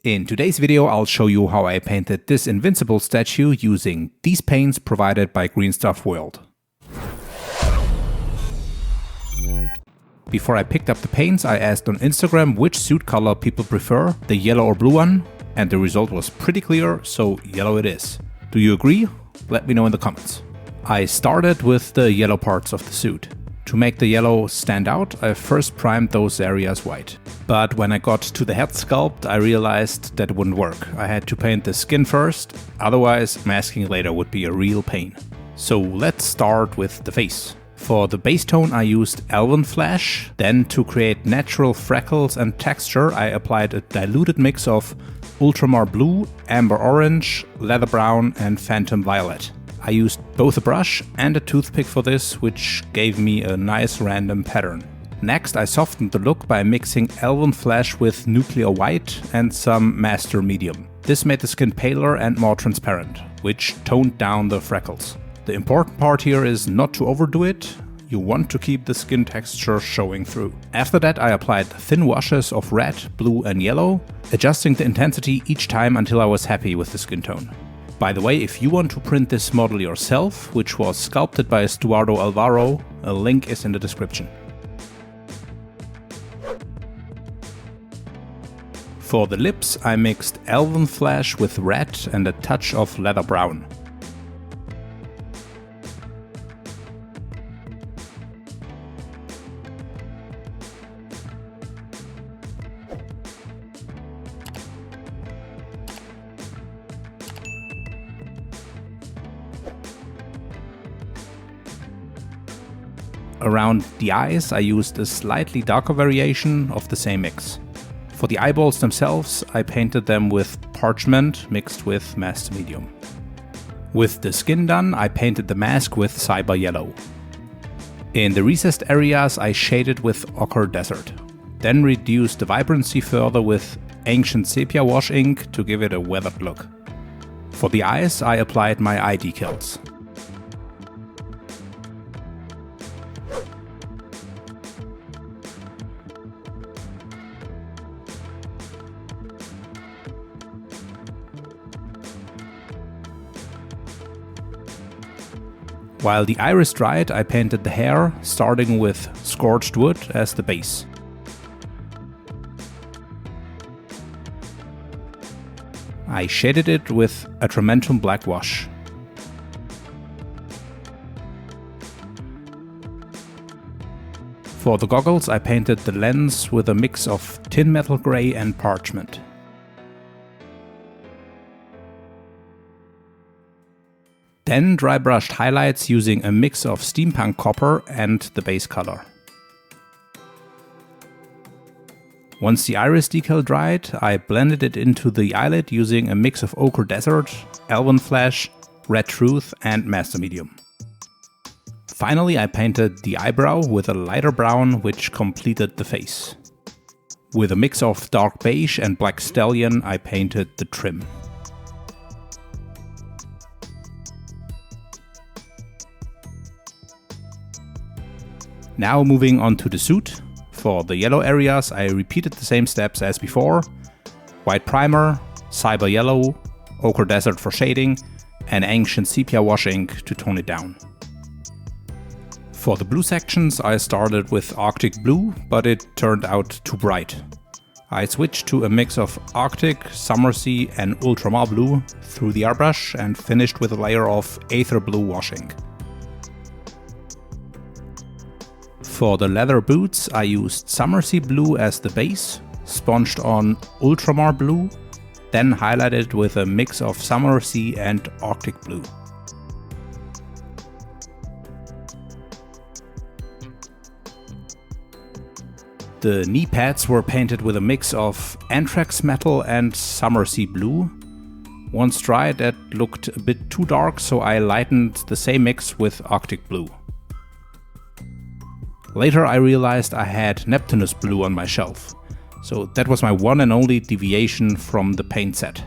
In today's video, I'll show you how I painted this Invincible statue using these paints provided by Green Stuff World. Before I picked up the paints, I asked on Instagram which suit color people prefer, the yellow or blue one, and the result was pretty clear, so yellow it is. Do you agree? Let me know in the comments. I started with the yellow parts of the suit. To make the yellow stand out, I first primed those areas white. But when I got to the head sculpt, I realized that it wouldn't work. I had to paint the skin first, otherwise masking later would be a real pain. So let's start with the face. For the base tone I used Elven Flash, then to create natural freckles and texture I applied a diluted mix of Ultramar Blue, Amber Orange, Leather Brown and Phantom Violet. I used both a brush and a toothpick for this, which gave me a nice random pattern. Next I softened the look by mixing Elven Flash with Nuclear White and some Master Medium. This made the skin paler and more transparent, which toned down the freckles. The important part here is not to overdo it. You want to keep the skin texture showing through. After that I applied thin washes of red, blue and yellow, adjusting the intensity each time until I was happy with the skin tone. By the way, if you want to print this model yourself, which was sculpted by Estuardo Alvaro, a link is in the description. For the lips, I mixed Elven Flash with red and a touch of Leather Brown. Around the eyes I used a slightly darker variation of the same mix. For the eyeballs themselves I painted them with parchment mixed with Master Medium. With the skin done I painted the mask with Cyber Yellow. In the recessed areas I shaded with Ochre Desert. Then reduced the vibrancy further with Ancient Sepia Wash ink to give it a weathered look. For the eyes I applied my eye decals. While the iris dried, I painted the hair, starting with Scorched Wood as the base. I shaded it with Atramentum Black Wash. For the goggles I painted the lens with a mix of Tin Metal Grey and Parchment. Then dry brushed highlights using a mix of Steampunk Copper and the base color. Once the iris decal dried, I blended it into the eyelid using a mix of Ochre Desert, Elven Flash, Red Truth and Master Medium. Finally I painted the eyebrow with a lighter brown, which completed the face. With a mix of dark beige and black stallion I painted the trim. Now moving on to the suit. For the yellow areas I repeated the same steps as before. White primer, Cyber Yellow, Ochre Desert for shading and Ancient Sepia Wash ink to tone it down. For the blue sections I started with Arctic Blue, but it turned out too bright. I switched to a mix of Arctic, Summersea and Ultramar Blue through the airbrush and finished with a layer of Aether Blue wash ink. For the leather boots I used Summersea Blue as the base, sponged on Ultramar Blue, then highlighted with a mix of Summersea and Arctic Blue. The knee pads were painted with a mix of Anthrax Metal and Summersea Blue. Once dried that looked a bit too dark, so I lightened the same mix with Arctic Blue. Later I realized I had Neptunus Blue on my shelf, so that was my one and only deviation from the paint set.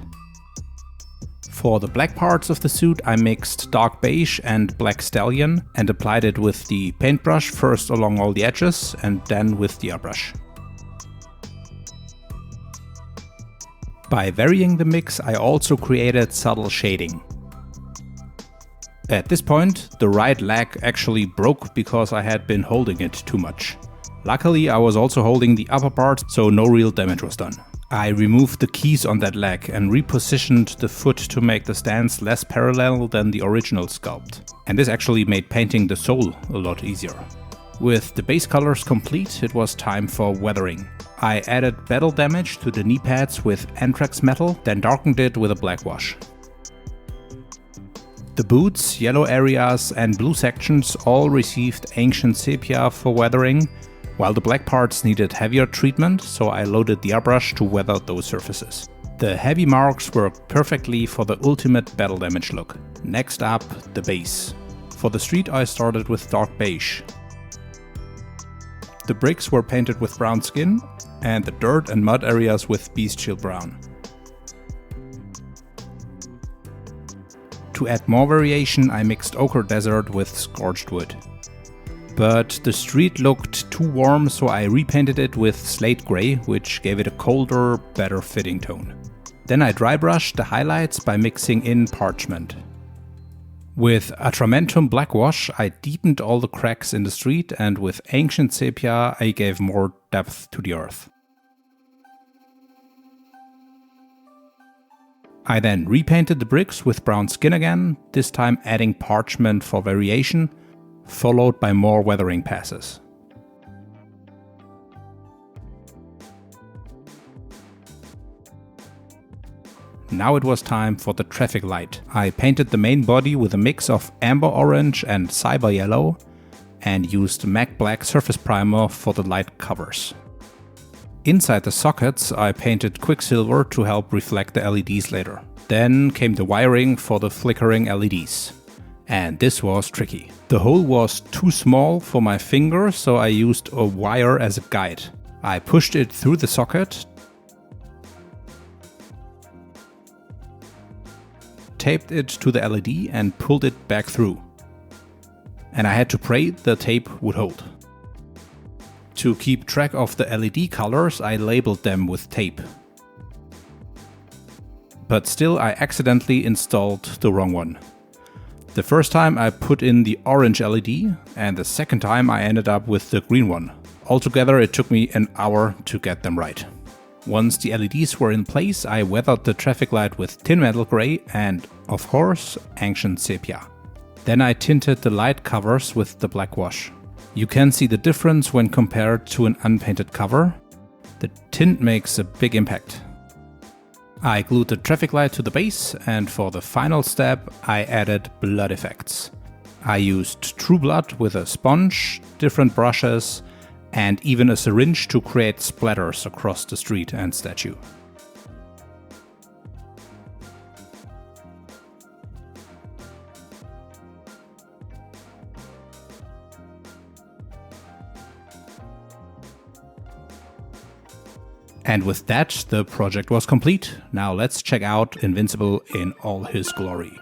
For the black parts of the suit I mixed dark beige and black stallion and applied it with the paintbrush first along all the edges and then with the airbrush. By varying the mix, I also created subtle shading. At this point, the right leg actually broke because I had been holding it too much. Luckily, I was also holding the upper part, so no real damage was done. I removed the keys on that leg and repositioned the foot to make the stance less parallel than the original sculpt. And this actually made painting the sole a lot easier. With the base colors complete, it was time for weathering. I added battle damage to the knee pads with anthrax metal, then darkened it with a black wash. The boots, yellow areas and blue sections all received ancient sepia for weathering, while the black parts needed heavier treatment, so I loaded the airbrush to weather those surfaces. The heavy marks worked perfectly for the ultimate battle damage look. Next up, the base. For the street I started with dark beige. The bricks were painted with brown skin, and the dirt and mud areas with beast shield brown. To add more variation, I mixed ochre desert with scorched wood. But the street looked too warm, so I repainted it with slate grey, which gave it a colder, better fitting tone. Then I dry brushed the highlights by mixing in parchment. With Atramentum black wash, I deepened all the cracks in the street, and with ancient sepia I gave more depth to the earth. I then repainted the bricks with brown skin again, this time adding parchment for variation, followed by more weathering passes. Now it was time for the traffic light. I painted the main body with a mix of amber orange and cyber yellow and used matte black surface primer for the light covers. Inside the sockets I painted quicksilver to help reflect the LEDs later. Then came the wiring for the flickering LEDs. And this was tricky. The hole was too small for my finger, so I used a wire as a guide. I pushed it through the socket, taped it to the LED and pulled it back through. And I had to pray the tape would hold. To keep track of the LED colors, I labeled them with tape. But still, I accidentally installed the wrong one. The first time I put in the orange LED, and the second time I ended up with the green one. Altogether it took me an hour to get them right. Once the LEDs were in place, I weathered the traffic light with tin metal grey and, of course, ancient sepia. Then I tinted the light covers with the black wash. You can see the difference when compared to an unpainted cover. The tint makes a big impact. I glued the traffic light to the base, and for the final step I added blood effects. I used true blood with a sponge, different brushes, and even a syringe to create splatters across the street and statue. And with that, the project was complete. Now let's check out Invincible in all his glory.